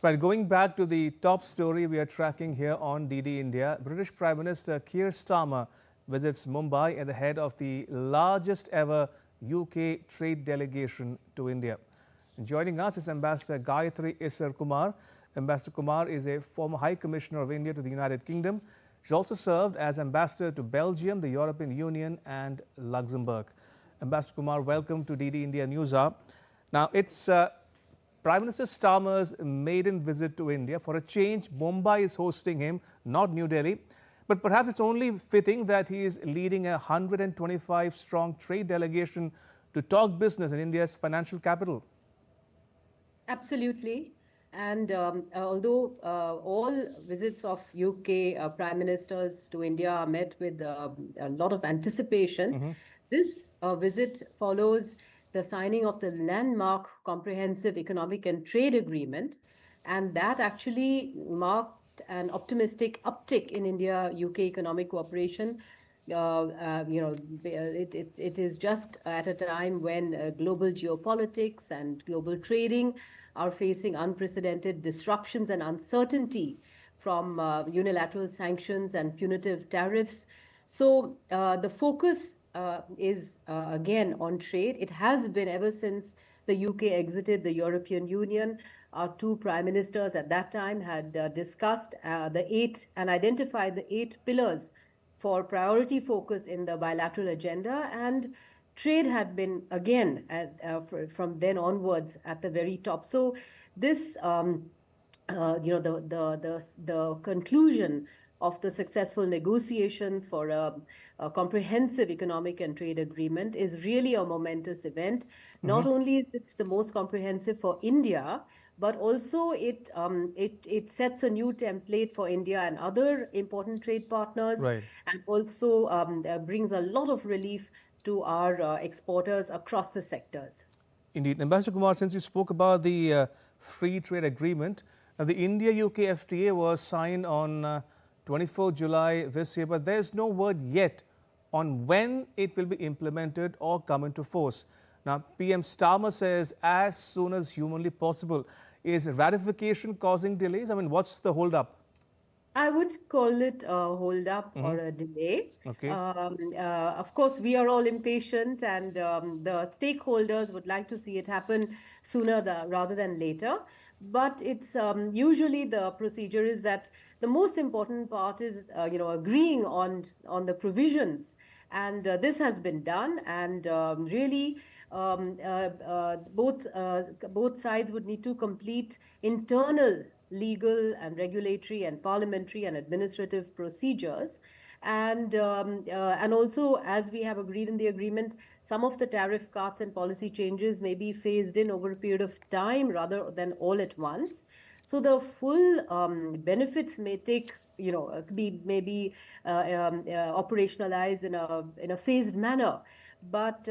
Right, going back to the top story we are tracking here on DD India, British Prime Minister Keir Starmer visits Mumbai at the head of the largest ever UK trade delegation to India. Joining us is Ambassador Gayatri Isar Kumar. Ambassador Kumar is a former High Commissioner of India to the United Kingdom. She also served as ambassador to Belgium, the European Union and Luxembourg. Ambassador Kumar, welcome to DD India News Hour. Now, it's Prime Minister Starmer's maiden visit to India. For a change, Mumbai is hosting him, not New Delhi. But perhaps it's only fitting that he is leading a 125-strong trade delegation to talk business in India's financial capital. Absolutely. And although all visits of UK prime ministers to India are met with a lot of anticipation, this visit follows the signing of the landmark Comprehensive Economic and Trade Agreement. And that actually marked an optimistic uptick in India-UK economic cooperation. It is just at a time when global geopolitics and global trading are facing unprecedented disruptions and uncertainty from unilateral sanctions and punitive tariffs. So the focus is again on trade. It has been ever since the UK exited the European Union. Our two prime ministers at that time had discussed the eight and identified the 8 pillars for priority focus in the bilateral agenda, and trade had been again from then onwards at the very top. So this the conclusion of the successful negotiations for a comprehensive economic and trade agreement is really a momentous event. Not only is it the most comprehensive for India, but also it sets a new template for India and other important trade partners, Right. and also brings a lot of relief to our exporters across the sectors. Indeed. Ambassador Kumar, since you spoke about the free trade agreement, now the India-UK FTA was signed on 24 July this year, but there's no word yet on when it will be implemented or come into force. Now, PM Starmer says as soon as humanly possible. Is ratification causing delays? I mean, what's the hold-up? I would call it a hold up or a delay. Okay. Of course, we are all impatient, and the stakeholders would like to see it happen sooner rather than later. But it's usually the procedure is that the most important part is agreeing on the provisions, and this has been done. And really, both sides would need to complete internal legal and regulatory and parliamentary and administrative procedures. And also, as we have agreed in the agreement, some of the tariff cuts and policy changes may be phased in over a period of time rather than all at once. So the full benefits may take, be maybe operationalized in a phased manner. But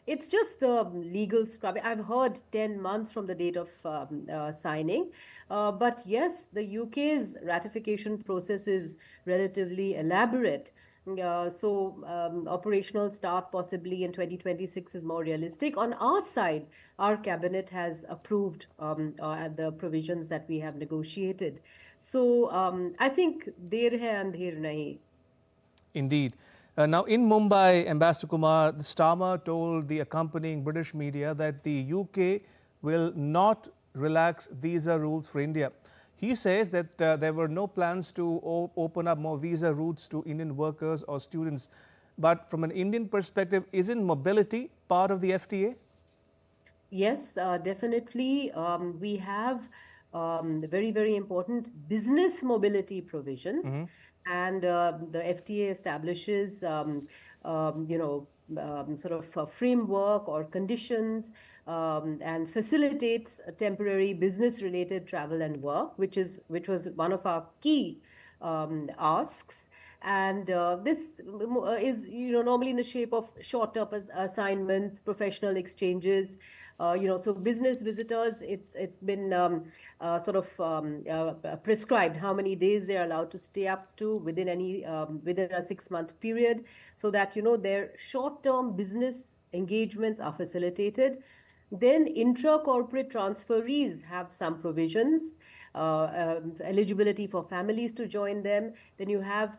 it's just the legal scrubbing. I've heard 10 months from the date of signing. But yes, the UK's ratification process is relatively elaborate. Operational start possibly in 2026 is more realistic. On our side, our cabinet has approved the provisions that we have negotiated. So I think der hai andher nahi. Indeed. Now, in Mumbai, Ambassador Kumar, the Starmer told the accompanying British media that the UK will not relax visa rules for India. He says that there were no plans to open up more visa routes to Indian workers or students. But from an Indian perspective, isn't mobility part of the FTA? Yes, definitely. We have very, very important business mobility provisions, and the FTA establishes, sort of a framework or conditions, and facilitates temporary business-related travel and work, which was one of our key asks. And this is normally in the shape of short-term assignments, professional exchanges. So business visitors, it's been prescribed how many days they are allowed to stay up to within within a 6-month period, so that their short-term business engagements are facilitated. Then intra-corporate transferees have some provisions, eligibility for families to join them. Then you have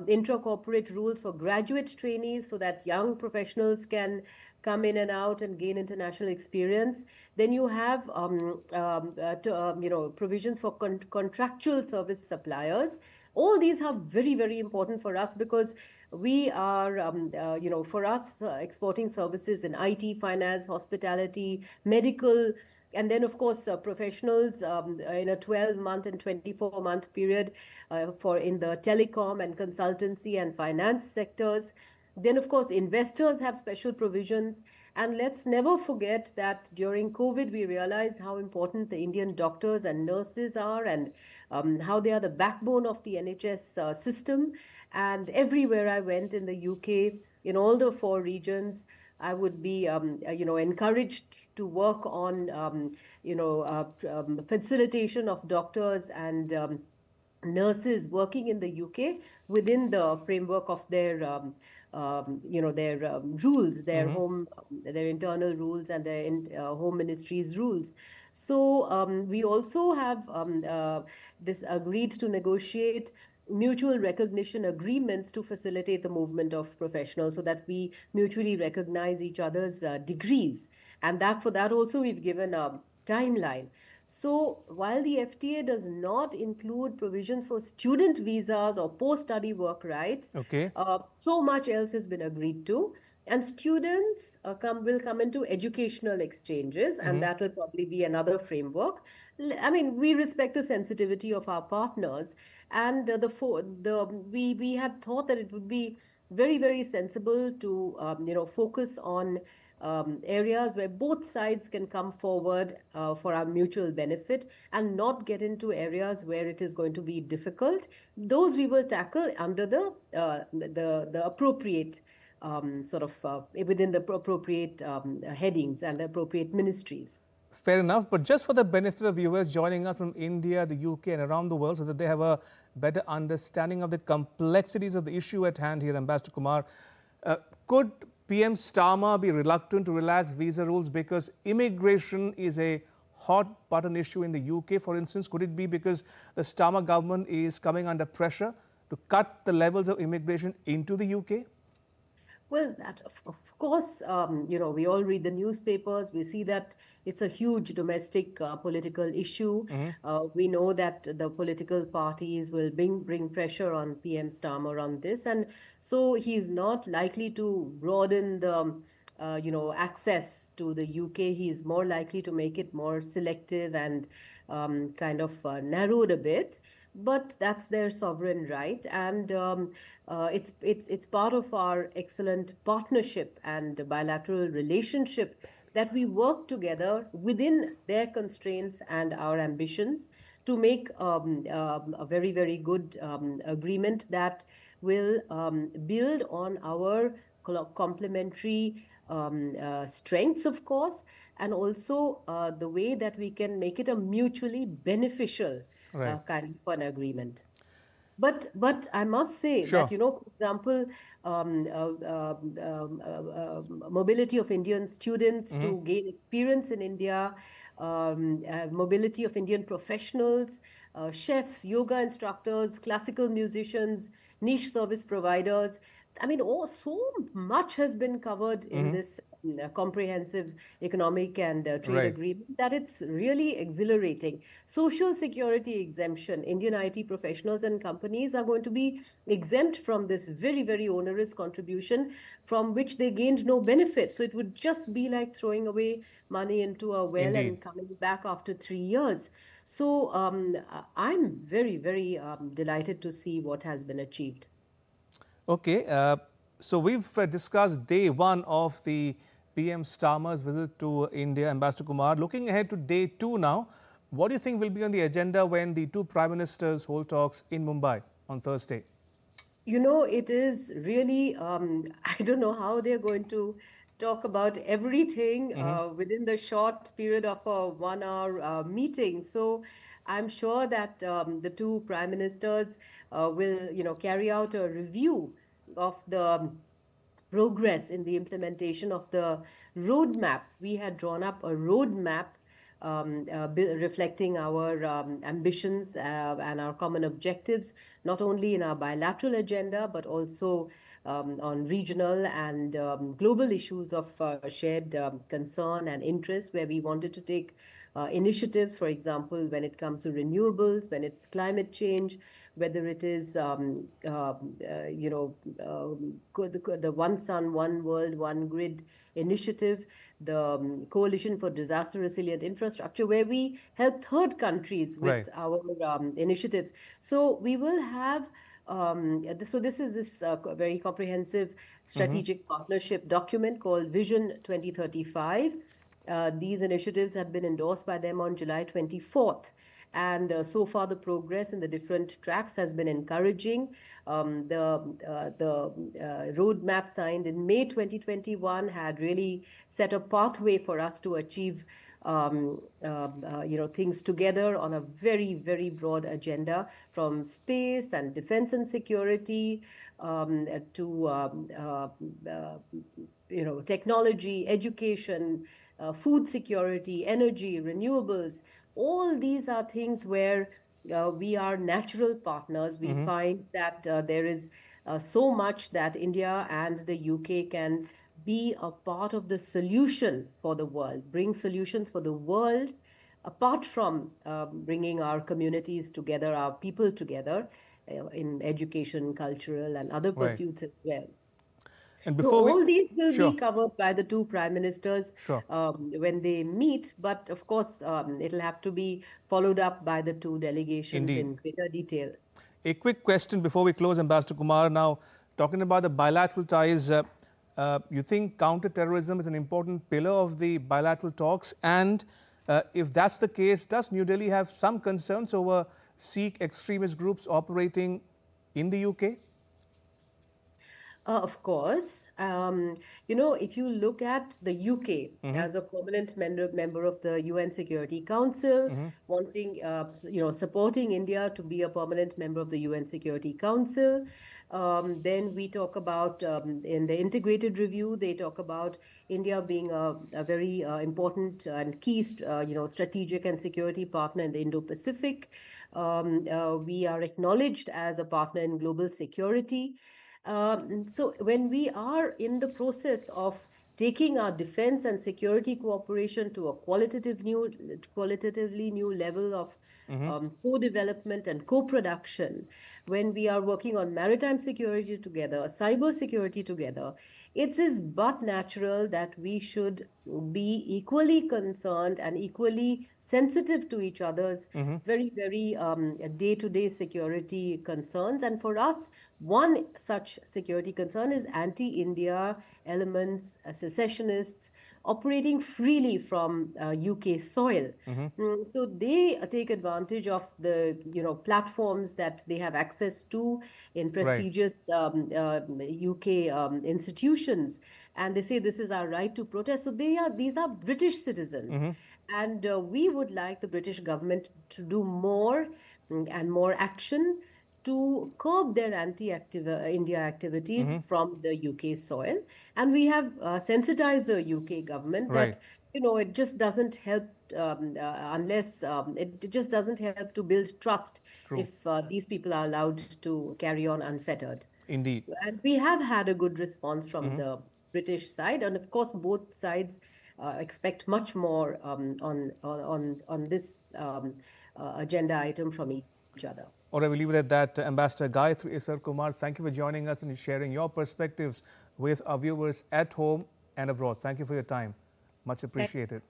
intra-corporate rules for graduate trainees so that young professionals can come in and out and gain international experience. Then you have provisions for contractual service suppliers. All these are very, very important for us because we are, for us, exporting services in IT, finance, hospitality, medical, and then, of course, professionals in a 12-month and 24-month period for in the telecom and consultancy and finance sectors. Then, of course, investors have special provisions. And let's never forget that during COVID, we realized how important the Indian doctors and nurses are and how they are the backbone of the NHS system. And everywhere I went in the UK, in all the four regions, I would be, encouraged to work on, facilitation of doctors and nurses working in the UK within the framework of their, their rules, Hmm. their internal rules and their home ministries rules. So we also have this agreed to negotiate mutual recognition agreements to facilitate the movement of professionals so that we mutually recognize each other's degrees. And that for that also we've given a timeline. So while the FTA does not include provisions for student visas or post-study work rights, Okay. so much else has been agreed to. And students will come into educational exchanges, and Hmm. that will probably be another framework. I mean, we respect the sensitivity of our partners, and we had thought that it would be very, very sensible to focus on areas where both sides can come forward for our mutual benefit and not get into areas where it is going to be difficult. Those we will tackle under the appropriate within the appropriate headings and the appropriate ministries. Fair enough, but just for the benefit of viewers joining us from India, the UK, and around the world, so that they have a better understanding of the complexities of the issue at hand here, Ambassador Kumar, uh, could PM Starmer be reluctant to relax visa rules because immigration is a hot button issue in the UK, for instance? Could it be because the Starmer government is coming under pressure to cut the levels of immigration into the UK? Well, that of course, we all read the newspapers. We see that it's a huge domestic political issue. Hmm. We know that the political parties will bring pressure on PM Starmer on this, and so he's not likely to broaden the, access to the UK. He is more likely to make it more selective and kind of narrowed a bit. But that's their sovereign right, and it's part of our excellent partnership and bilateral relationship that we work together within their constraints and our ambitions to make a very, very good agreement that will build on our complementary strengths, of course, and also the way that we can make it a mutually beneficial Right. kind of an agreement. But I must say that, Sure. for example, mobility of Indian students Hmm. to gain experience in India, mobility of Indian professionals, chefs, yoga instructors, classical musicians, niche service providers. I mean, so much has been covered in Hmm. this comprehensive economic and trade Right. agreement that it's really exhilarating. Social security exemption. Indian IT professionals and companies are going to be exempt from this very, very onerous contribution from which they gained no benefit. So it would just be like throwing away money into a well Indeed. and coming back after 3 years. So I'm very, very delighted to see what has been achieved. Okay, so we've discussed day one of the PM Starmer's visit to India, Ambassador Kumar. Looking ahead to day two now, what do you think will be on the agenda when the two prime ministers hold talks in Mumbai on Thursday? It is really, I don't know how they're going to talk about everything Hmm. within the short period of a 1 hour meeting. So I'm sure that the two prime ministers will, carry out a review of the progress in the implementation of the roadmap. We had drawn up a roadmap reflecting our ambitions and our common objectives, not only in our bilateral agenda, but also on regional and global issues of shared concern and interest, where we wanted to take initiatives, for example, when it comes to renewables, when it's climate change, whether it is, the One Sun, One World, One Grid initiative, the Coalition for Disaster Resilient Infrastructure, where we help third countries with Right. our initiatives. So we will have so this is this very comprehensive Mm-hmm. strategic partnership document called Vision 2035. These initiatives had been endorsed by them on July 24th. And so far, the progress in the different tracks has been encouraging. The roadmap signed in May 2021 had really set a pathway for us to achieve things together on a very, very broad agenda, from space and defense and security to technology, education, food security, energy, renewables. All these are things where we are natural partners. We Mm-hmm. find that there is so much that India and the UK can be a part of the solution for the world, bring solutions for the world, apart from bringing our communities together, our people together in education, cultural, and other Right. pursuits as well. And So before we, all these will be sure, covered by the two prime ministers sure, when they meet, but of course, it'll have to be followed up by the two delegations indeed. in greater detail. A quick question before we close, Ambassador Kumar. Now, talking about the bilateral ties, you think counter-terrorism is an important pillar of the bilateral talks? And if that's the case, does New Delhi have some concerns over Sikh extremist groups operating in the UK? Of course. If you look at the UK Mm-hmm. as a permanent member of the UN Security Council, Mm-hmm. wanting, supporting India to be a permanent member of the UN Security Council, then we talk about, in the integrated review, they talk about India being a very important and key, strategic and security partner in the Indo-Pacific. We are acknowledged as a partner in global security. So when we are in the process of taking our defense and security cooperation to a qualitatively new level of Mm-hmm. co-development and co-production, when we are working on maritime security together, cyber security together, it is but natural that we should be equally concerned and equally sensitive to each other's Mm-hmm. very, very day-to-day security concerns. And for us, one such security concern is anti-India elements, secessionists operating freely from UK soil. Mm-hmm. So they take advantage of the platforms that they have access to in Right. prestigious UK institutions, and they say this is our right to protest. So these are British citizens, Mm-hmm. and we would like the British government to do more and more action to curb their anti-India activities Mm-hmm. from the UK soil. And we have sensitized the UK government Right. that, it just doesn't help unless it just doesn't help to build trust True. if these people are allowed to carry on unfettered. Indeed. And we have had a good response from Mm-hmm. the British side, and of course, both sides expect much more on this agenda item from each other. Or I will leave it at that. Ambassador Gayatri Isar Kumar, thank you for joining us and sharing your perspectives with our viewers at home and abroad. Thank you for your time. Much Thank appreciated.